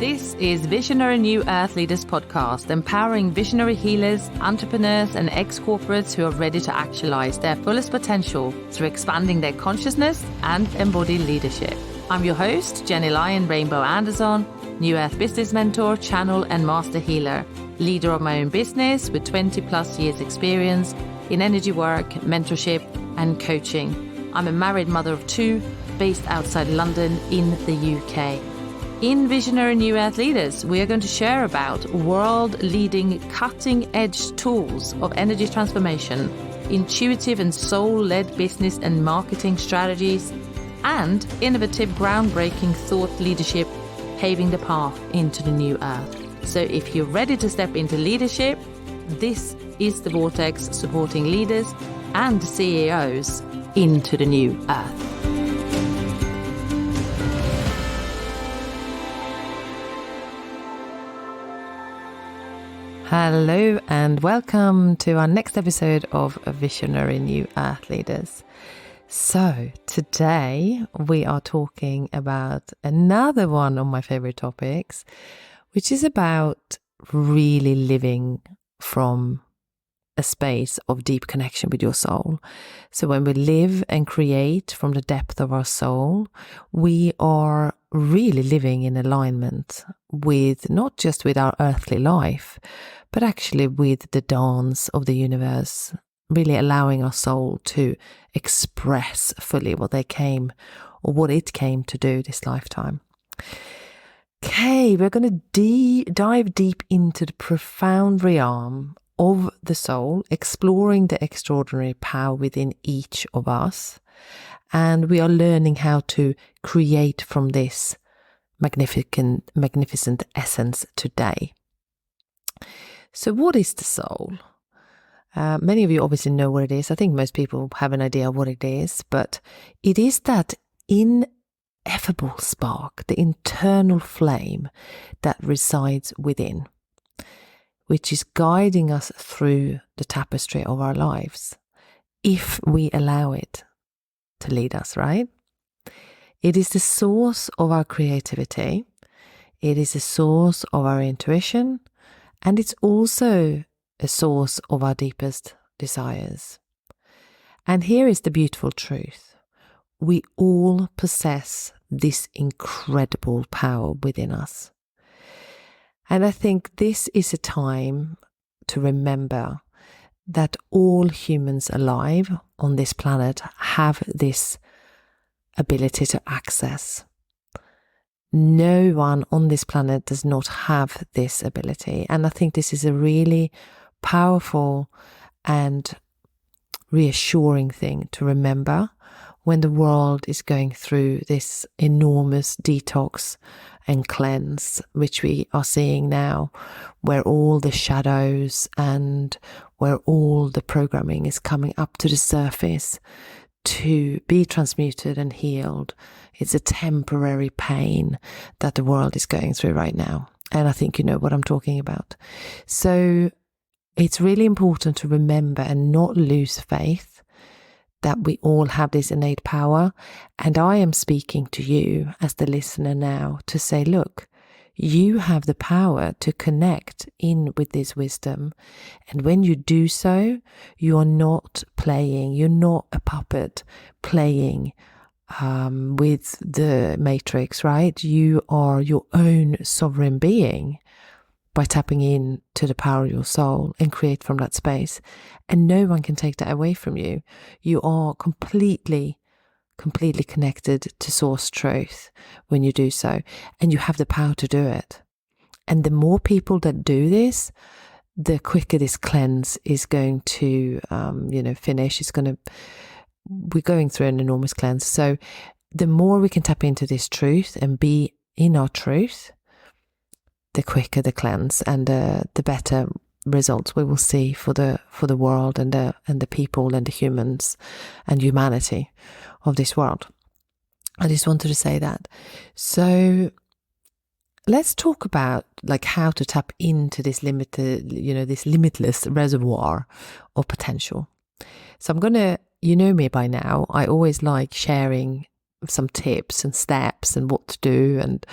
This is Visionary New Earth Leaders podcast, empowering visionary healers, entrepreneurs, and ex-corporates who are ready to actualize their fullest potential through expanding their consciousness and embodied leadership. I'm your host, Gennye Rainbow Anderzon, New Earth business mentor, channel, and master healer, leader of my own business with 20 plus years experience in energy work, mentorship, and coaching. I'm a married mother of two, based outside London in the UK. In Visionary New Earth Leaders, we are going to share about world-leading, cutting-edge tools of energy transformation, intuitive and soul-led business and marketing strategies, and innovative, groundbreaking thought leadership, paving the path into the new earth. So if you're ready to step into leadership, this is the vortex supporting leaders and CEOs into the new earth. Hello and welcome to our next episode of Visionary New Earth Leaders. So today we are talking about another one of my favorite topics, which is about really living from a space of deep connection with your soul. So when we live and create from the depth of our soul, we are really living in alignment with not just with our earthly life, but actually with the dance of the universe, really allowing our soul to express fully what it came to do this lifetime. Okay, we're going to dive deep into the profound realm of the soul, exploring the extraordinary power within each of us. And we are learning how to create from this magnificent essence today. So what is the soul? Many of you obviously know what it is. I think most people have an idea of what it is, but it is that ineffable spark, the internal flame that resides within, which is guiding us through the tapestry of our lives, if we allow it to lead us, right? It is the source of our creativity. It is the source of our intuition. And it's also a source of our deepest desires. And here is the beautiful truth. We all possess this incredible power within us. And I think this is a time to remember that all humans alive on this planet have this ability to access. No one on this planet does not have this ability. And I think this is a really powerful and reassuring thing to remember when the world is going through this enormous detox and cleanse, which we are seeing now, where all the shadows and where all the programming is coming up to the surface to be transmuted and healed. It's a temporary pain that the world is going through right now. And I think you know what I'm talking about. So it's really important to remember and not lose faith that we all have this innate power. And I am speaking to you as the listener now to say, look, you have the power to connect in with this wisdom. And when you do so, you are not playing, you're not a puppet playing with the matrix, right? You are your own sovereign being by tapping in to the power of your soul and create from that space. And no one can take that away from you. You are completely connected to source truth when you do so, and you have the power to do it. And the more people that do this, the quicker this cleanse is going to finish. We're going through an enormous cleanse. So the more we can tap into this truth and be in our truth, the quicker the cleanse and the better results we will see for the world and the people and the humans and humanity of this world. I just wanted to say that. So let's talk about like how to tap into this this limitless reservoir of potential. So I'm gonna, you know me by now, I always like sharing some tips and steps and what to do and,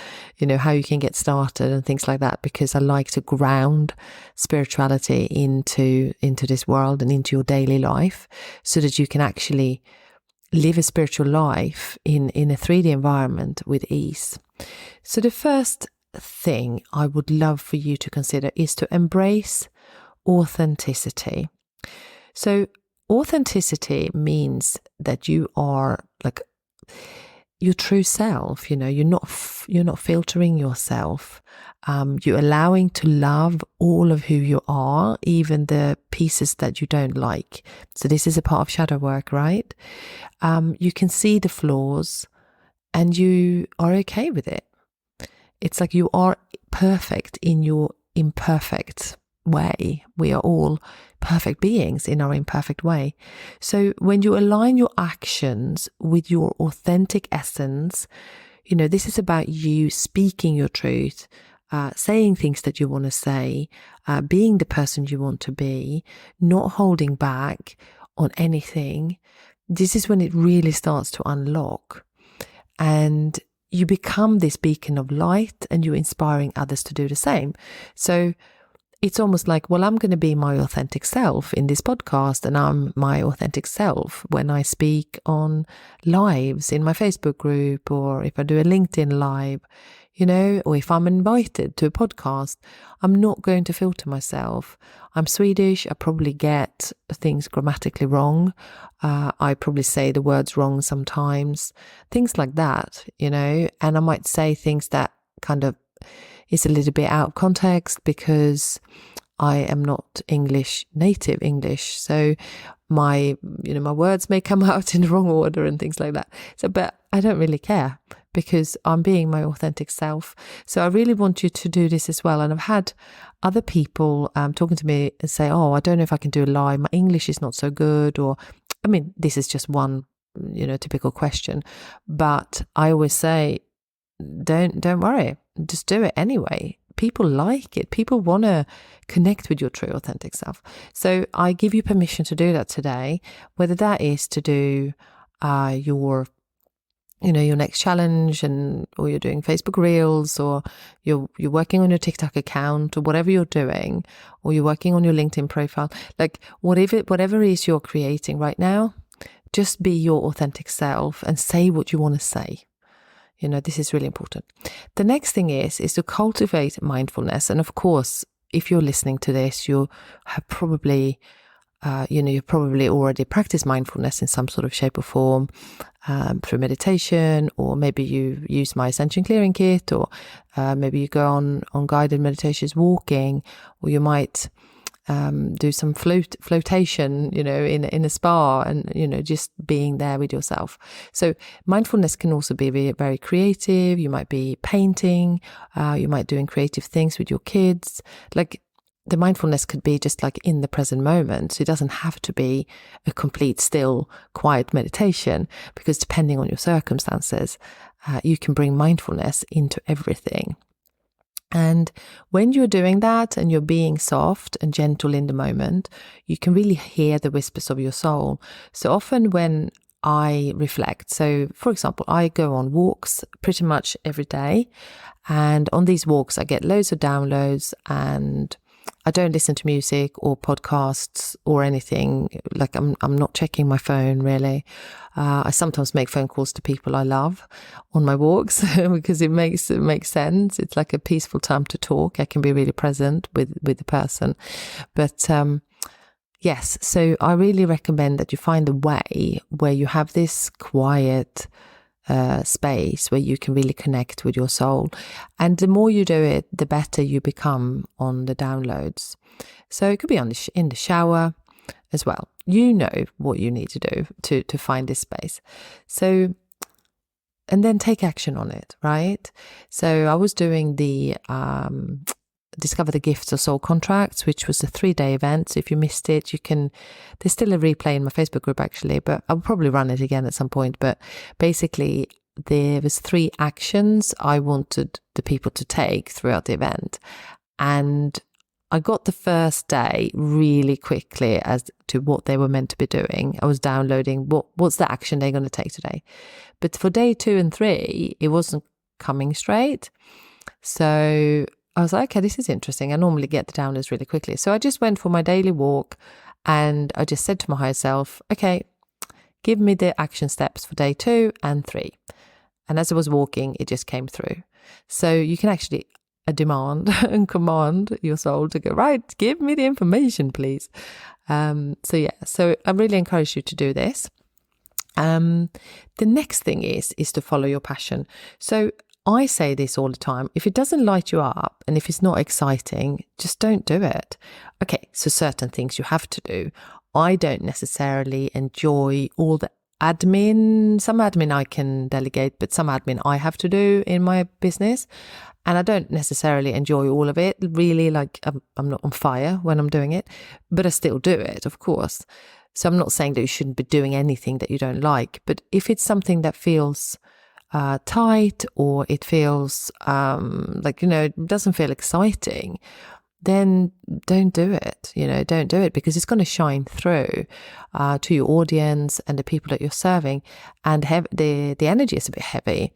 how you can get started and things like that, because I like to ground spirituality into this world and into your daily life so that you can actually live a spiritual life in a 3D environment with ease. So the first thing I would love for you to consider is to embrace authenticity. So authenticity means that you are like your true self. You're not filtering yourself. You're allowing to love all of who you are, even the pieces that you don't like. So this is a part of shadow work, right? You can see the flaws and you are okay with it. It's like you are perfect in your imperfect way. We are all perfect beings in our imperfect way. So when you align your actions with your authentic essence, this is about you speaking your truth, saying things that you want to say, being the person you want to be, not holding back on anything. This is when it really starts to unlock. And you become this beacon of light and you're inspiring others to do the same. So it's almost like, well, I'm going to be my authentic self in this podcast, and I'm my authentic self when I speak on lives in my Facebook group, or if I do a LinkedIn live, or if I'm invited to a podcast. I'm not going to filter myself. I'm Swedish. I probably get things grammatically wrong. I probably say the words wrong sometimes, things like that, and I might say things that kind of is a little bit out of context because I am not native English. So my words may come out in the wrong order and things like that. So, but I don't really care because I'm being my authentic self. So I really want you to do this as well. And I've had other people talking to me and say, oh, I don't know if I can do a live. My English is not so good. Or, this is just one, typical question. But I always say, don't worry, just do it anyway. People like it. People want to connect with your true authentic self. So I give you permission to do that today, whether that is to do your next challenge, or you're doing Facebook Reels, or you're working on your TikTok account, or whatever you're doing, or you're working on your LinkedIn profile, like whatever it is you're creating right now, just be your authentic self and say what you want to say. This is really important. The next thing is to cultivate mindfulness. And of course, if you're listening to this, you have probably, you've probably already practiced mindfulness in some sort of shape or form, through meditation, or maybe you use my Ascension Clearing Kit, or maybe you go on guided meditations walking, or you might do some flotation, in a spa, and, just being there with yourself. So mindfulness can also be very, very creative. You might be painting, you might doing creative things with your kids. Like the mindfulness could be just like in the present moment. So it doesn't have to be a complete, still, quiet meditation, because depending on your circumstances, you can bring mindfulness into everything. And when you're doing that and you're being soft and gentle in the moment, you can really hear the whispers of your soul. So often when I reflect, so for example, I go on walks pretty much every day. And on these walks, I get loads of downloads, and I don't listen to music or podcasts or anything. Like I'm not checking my phone really. I sometimes make phone calls to people I love on my walks because it makes sense. It's like a peaceful time to talk. I can be really present with the person. But yes, so I really recommend that you find a way where you have this quiet space where you can really connect with your soul. And the more you do it, the better you become on the downloads. So it could be in the shower as well. You know what you need to do to find this space. So, and then take action on it, right? So I was doing the Discover the Gifts of Soul Contracts, which was a 3-day event. So if you missed it, there's still a replay in my Facebook group actually, but I'll probably run it again at some point. But basically there was 3 actions I wanted the people to take throughout the event. And I got the first day really quickly as to what they were meant to be doing. I was downloading what's the action they're going to take today. But for day 2 and 3, it wasn't coming straight. So I was like, okay, this is interesting. I normally get the downloads really quickly. So I just went for my daily walk and I just said to my higher self, okay, give me the action steps for day 2 and 3. And as I was walking, it just came through. So you can actually demand and command your soul to go, right, give me the information, please. So I really encourage you to do this. The next thing is to follow your passion. So I say this all the time. If it doesn't light you up and if it's not exciting, just don't do it. Okay, so certain things you have to do. I don't necessarily enjoy all the admin. Some admin I can delegate, but some admin I have to do in my business. And I don't necessarily enjoy all of it. Really, like I'm not on fire when I'm doing it, but I still do it, of course. So I'm not saying that you shouldn't be doing anything that you don't like. But if it's something that feels tight or it feels it doesn't feel exciting, then don't do it. Don't do it, because it's going to shine through to your audience and the people that you're serving, and the energy is a bit heavy.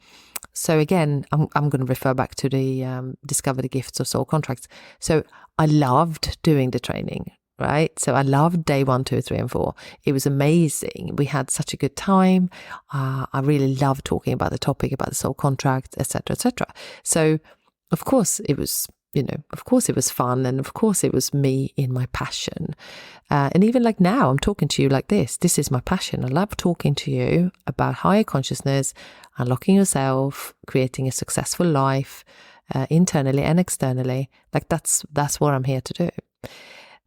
So again, I'm going to refer back to the Discover the Gifts of Soul Contracts. So I loved doing the training, right? So I loved day 1, 2, 3, and 4. It was amazing. We had such a good time. I really loved talking about the topic, about the soul contract, etc., etc. So of course it was, of course it was fun, and of course it was me in my passion. And even like now, I'm talking to you like this. This is my passion. I love talking to you about higher consciousness, unlocking yourself, creating a successful life, internally and externally. Like that's what I'm here to do.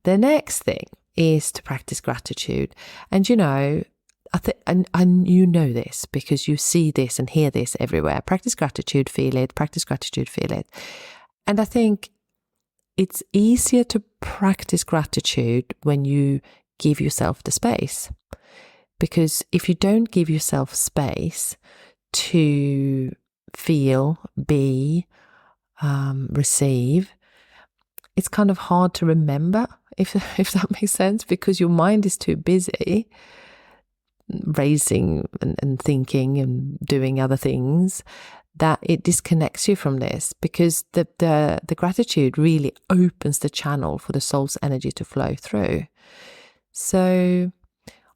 The next thing is to practice gratitude. And and you know this because you see this and hear this everywhere. Practice gratitude, feel it. Practice gratitude, feel it. And I think it's easier to practice gratitude when you give yourself the space. Because if you don't give yourself space to feel, be, receive, it's kind of hard to remember, if that makes sense, because your mind is too busy racing and thinking and doing other things, that it disconnects you from this, because the gratitude really opens the channel for the soul's energy to flow through. So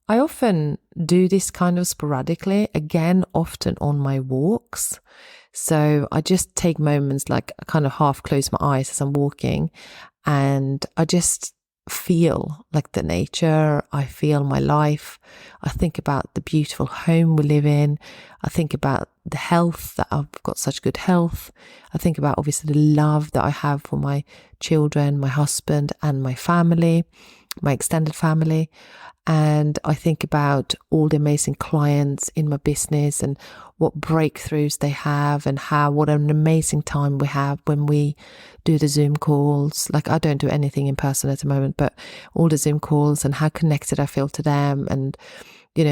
I often do this kind of sporadically, again, often on my walks. So I just take moments, like I kind of half close my eyes as I'm walking, and I just feel like the nature. I feel my life. I think about the beautiful home we live in. I think about the health, that I've got such good health. I think about obviously the love that I have for my children, my husband, and my family, my extended family. And I think about all the amazing clients in my business and what breakthroughs they have, and what an amazing time we have when we do the Zoom calls. Like, I don't do anything in person at the moment, but all the Zoom calls, and how connected I feel to them, and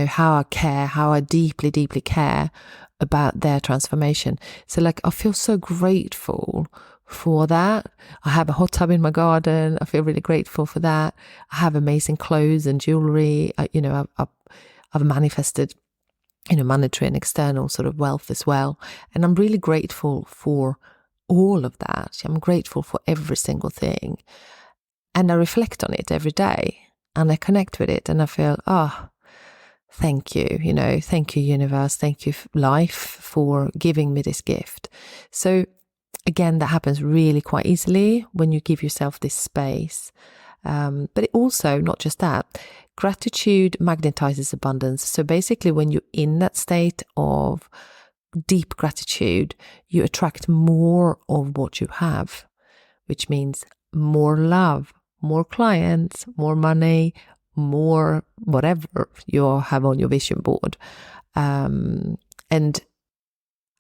how I care, how I deeply, deeply care about their transformation. So like, I feel so grateful for that. I have a hot tub in my garden. I feel really grateful for that. I have amazing clothes and jewelry. I've manifested, monetary and external sort of wealth as well. And I'm really grateful for all of that. I'm grateful for every single thing. And I reflect on it every day, and I connect with it, and I feel, thank you, thank you, universe. Thank you, life, for giving me this gift. So again, that happens really quite easily when you give yourself this space. But it also, not just that, gratitude magnetizes abundance. So basically, when you're in that state of deep gratitude, you attract more of what you have, which means more love, more clients, more money, more whatever you have on your vision board. And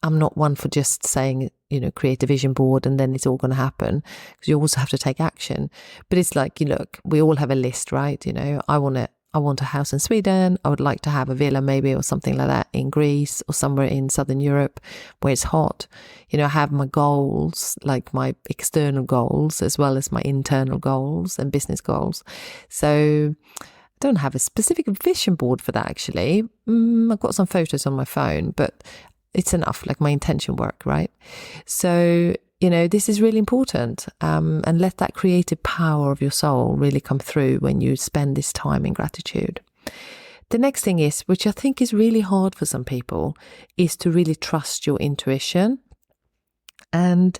I'm not one for just saying, create a vision board and then it's all going to happen, because you also have to take action. But it's like, look, we all have a list, right? I want I want a house in Sweden. I would like to have a villa maybe or something like that in Greece or somewhere in Southern Europe where it's hot. I have my goals, like my external goals as well as my internal goals and business goals. So I don't have a specific vision board for that actually. I've got some photos on my phone, but it's enough, like my intention work, right? So this is really important, and let that creative power of your soul really come through when you spend this time in gratitude. The next thing is, which I think is really hard for some people, is to really trust your intuition. And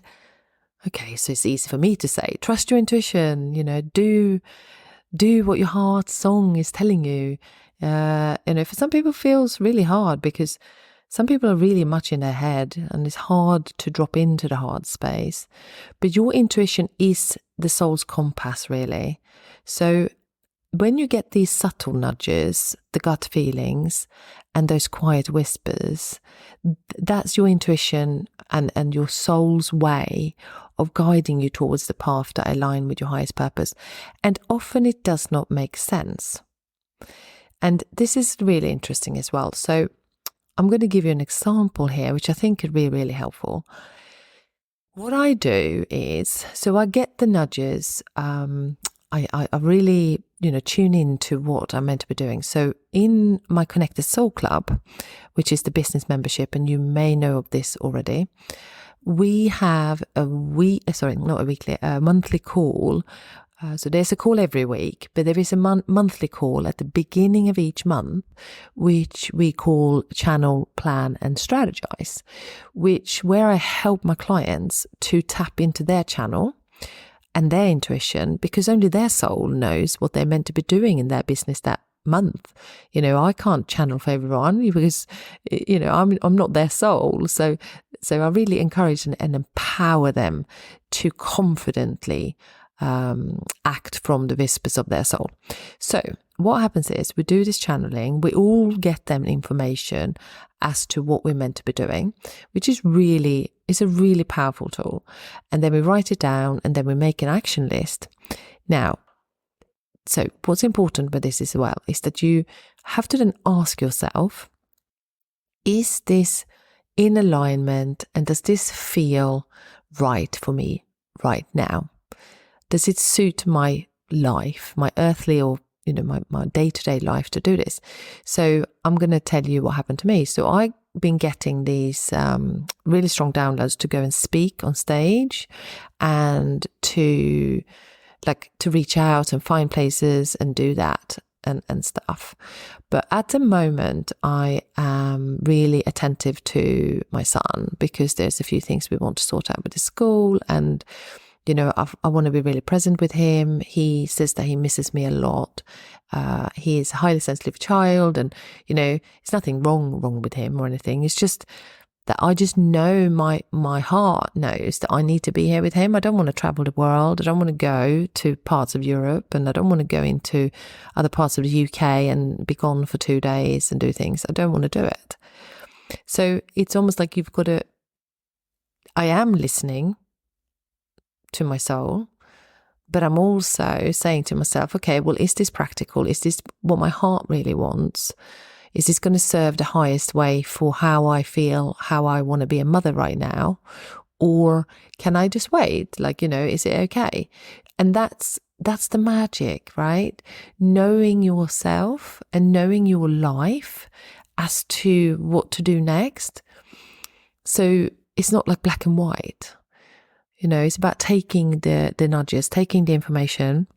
okay, so it's easy for me to say, trust your intuition, do what your heart's song is telling you. For some people it feels really hard because some people are really much in their head and it's hard to drop into the heart space. But your intuition is the soul's compass, really. So when you get these subtle nudges, the gut feelings, and those quiet whispers, that's your intuition and your soul's way of guiding you towards the path that align with your highest purpose. And often it does not make sense. And this is really interesting as well. So I'm going to give you an example here, which I think could be really helpful. What I do is, so I get the nudges. I really, tune in to what I'm meant to be doing. So in my Connected Soul Club, which is the business membership, and you may know of this already, we have a monthly call. So there's a call every week, but there is a monthly call at the beginning of each month, which we call Channel, Plan and Strategize, where I help my clients to tap into their channel and their intuition, because only their soul knows what they're meant to be doing in their business that month. I can't channel for everyone because, I'm not their soul. So I really encourage and empower them to confidently act from the whispers of their soul. So what happens is we do this channeling, we all get them information as to what we're meant to be doing, which is a really powerful tool. And then we write it down and then we make an action list. Now, so what's important with this as well is that you have to then ask yourself, is this in alignment and does this feel right for me right now? Does it suit my life, my earthly or, my day-to-day life to do this? So I'm going to tell you what happened to me. So I've been getting these really strong downloads to go and speak on stage and to reach out and find places and do that and stuff. But at the moment, I am really attentive to my son because there's a few things we want to sort out with the school, and I want to be really present with him. He says that he misses me a lot. He is a highly sensitive child, and it's nothing wrong with him or anything. It's just that I just know my heart knows that I need to be here with him. I don't want to travel the world. I don't want to go to parts of Europe, and I don't want to go into other parts of the UK and be gone for 2 days and do things. I don't want to do it. So it's almost like I am listening to my soul, but I'm also saying to myself, okay, well, is this practical? Is this what my heart really wants? Is this going to serve the highest way for how I feel, how I want to be a mother right now? Or can I just wait? Is it okay? And that's the magic, right? Knowing yourself and knowing your life as to what to do next. So it's not like black and white. It's about taking the nudges, taking the information,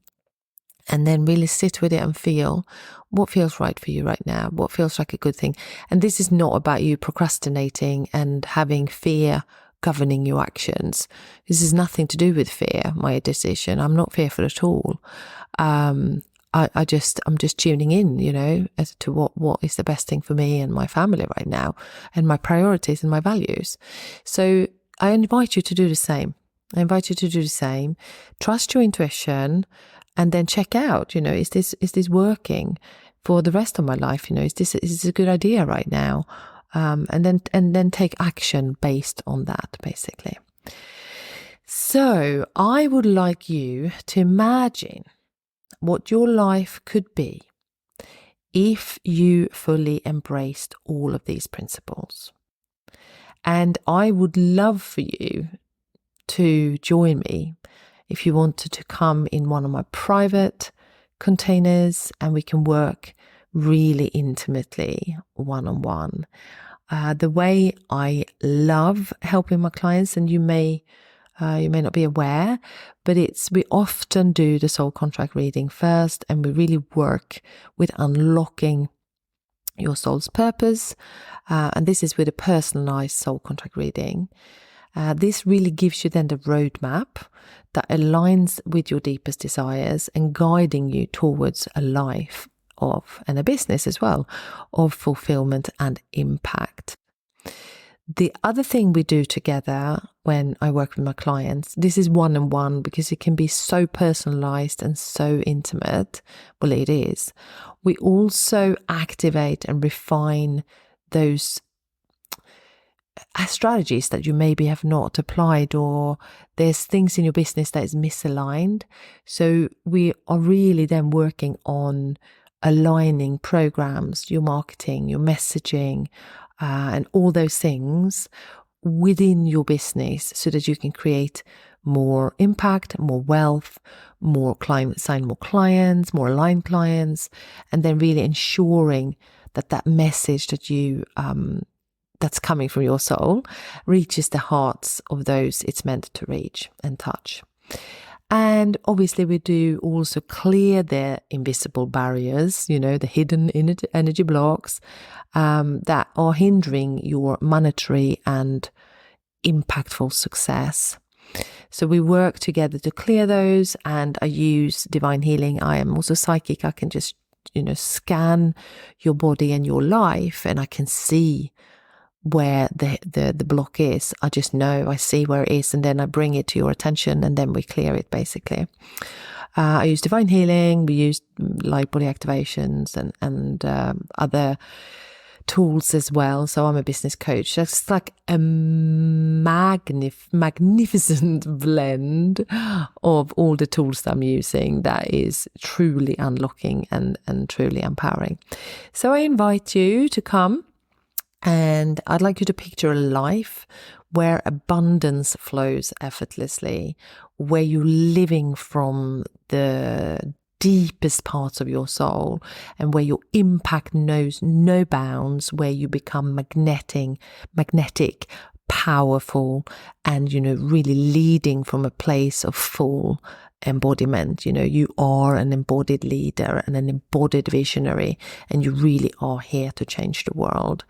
and then really sit with it and feel what feels right for you right now, what feels like a good thing. And this is not about you procrastinating and having fear governing your actions. This has nothing to do with fear, my decision. I'm not fearful at all. I'm just tuning in, as to what is the best thing for me and my family right now, and my priorities and my values. So I invite you to do the same. Trust your intuition, and then check out, is this working for the rest of my life? Is this a good idea right now? And then take action based on that, basically. So I would like you to imagine what your life could be if you fully embraced all of these principles. And I would love for you to join me if you wanted to come in one of my private containers and we can work really intimately one-on-one. The way I love helping my clients, and you may not be aware, but we often do the soul contract reading first, and we really work with unlocking your soul's purpose. And this is with a personalized soul contract reading. This really gives you then the roadmap that aligns with your deepest desires and guiding you towards a life and a business as well, of fulfillment and impact. The other thing we do together when I work with my clients, this is one-on-one because it can be so personalized and so intimate. Well, it is. We also activate and refine those strategies that you maybe have not applied, or there's things in your business that is misaligned. So we are really then working on aligning programs, your marketing, your messaging, and all those things within your business so that you can create more impact, more wealth, sign more clients, more aligned clients, and then really ensuring that message that you that's coming from your soul reaches the hearts of those it's meant to reach and touch. And obviously we do also clear the invisible barriers, the hidden energy blocks that are hindering your monetary and impactful success. So we work together to clear those, and I use divine healing. I am also psychic. I can just, scan your body and your life, and I can see where the block is. I just know, I see where it is, and then I bring it to your attention, and then we clear it basically. I use divine healing, we use light body activations and other tools as well. So I'm a business coach. That's like a magnificent blend of all the tools that I'm using that is truly unlocking and truly empowering. So I invite you to come. And I'd like you to picture a life where abundance flows effortlessly, where you're living from the deepest parts of your soul, and where your impact knows no bounds, where you become magnetic, powerful, and, really leading from a place of full embodiment. You are an embodied leader and an embodied visionary, and you really are here to change the world.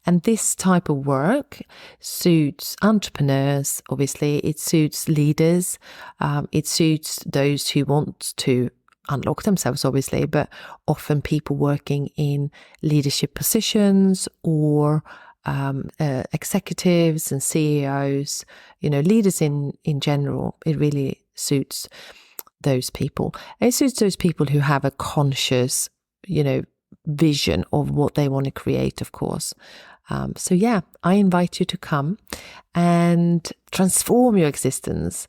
And this type of work suits entrepreneurs, obviously. It suits leaders. It suits those who want to unlock themselves, obviously, but often people working in leadership positions or executives and CEOs, leaders in general. It really suits those people. It suits those people who have a conscious, vision of what they want to create, of course. So yeah, I invite you to come and transform your existence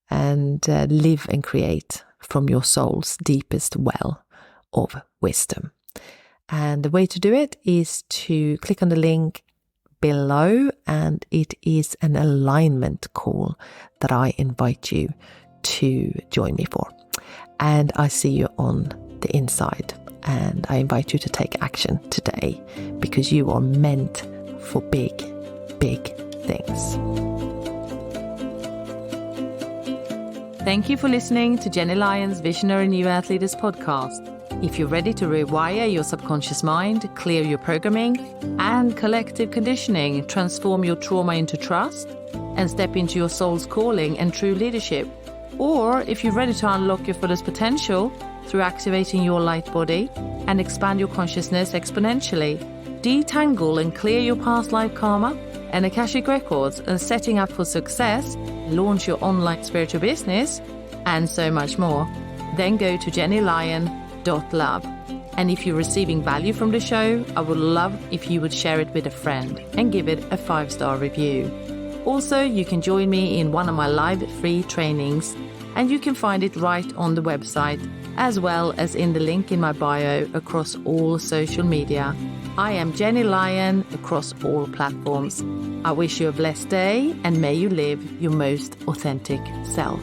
and live and create from your soul's deepest well of wisdom. And the way to do it is to click on the link below, and it is an alignment call that I invite you to join me for. And I see you on the inside, and I invite you to take action today, because you are meant for big, big things. Thank you for listening to Gennye Lyon's Visionary New Earth Leaders podcast. If you're ready to rewire your subconscious mind, clear your programming and collective conditioning, transform your trauma into trust, and step into your soul's calling and true leadership, or if you're ready to unlock your fullest potential through activating your light body and expand your consciousness exponentially, detangle and clear your past life karma and Akashic records, and setting up for success, launch your online spiritual business, and so much more, then go to GennyLyon.love. And if you're receiving value from the show, I would love if you would share it with a friend and give it a 5-star review. Also, you can join me in one of my live free trainings, and you can find it right on the website, as well as in the link in my bio across all social media. I am Gennye Lion across all platforms. I wish you a blessed day, and may you live your most authentic self.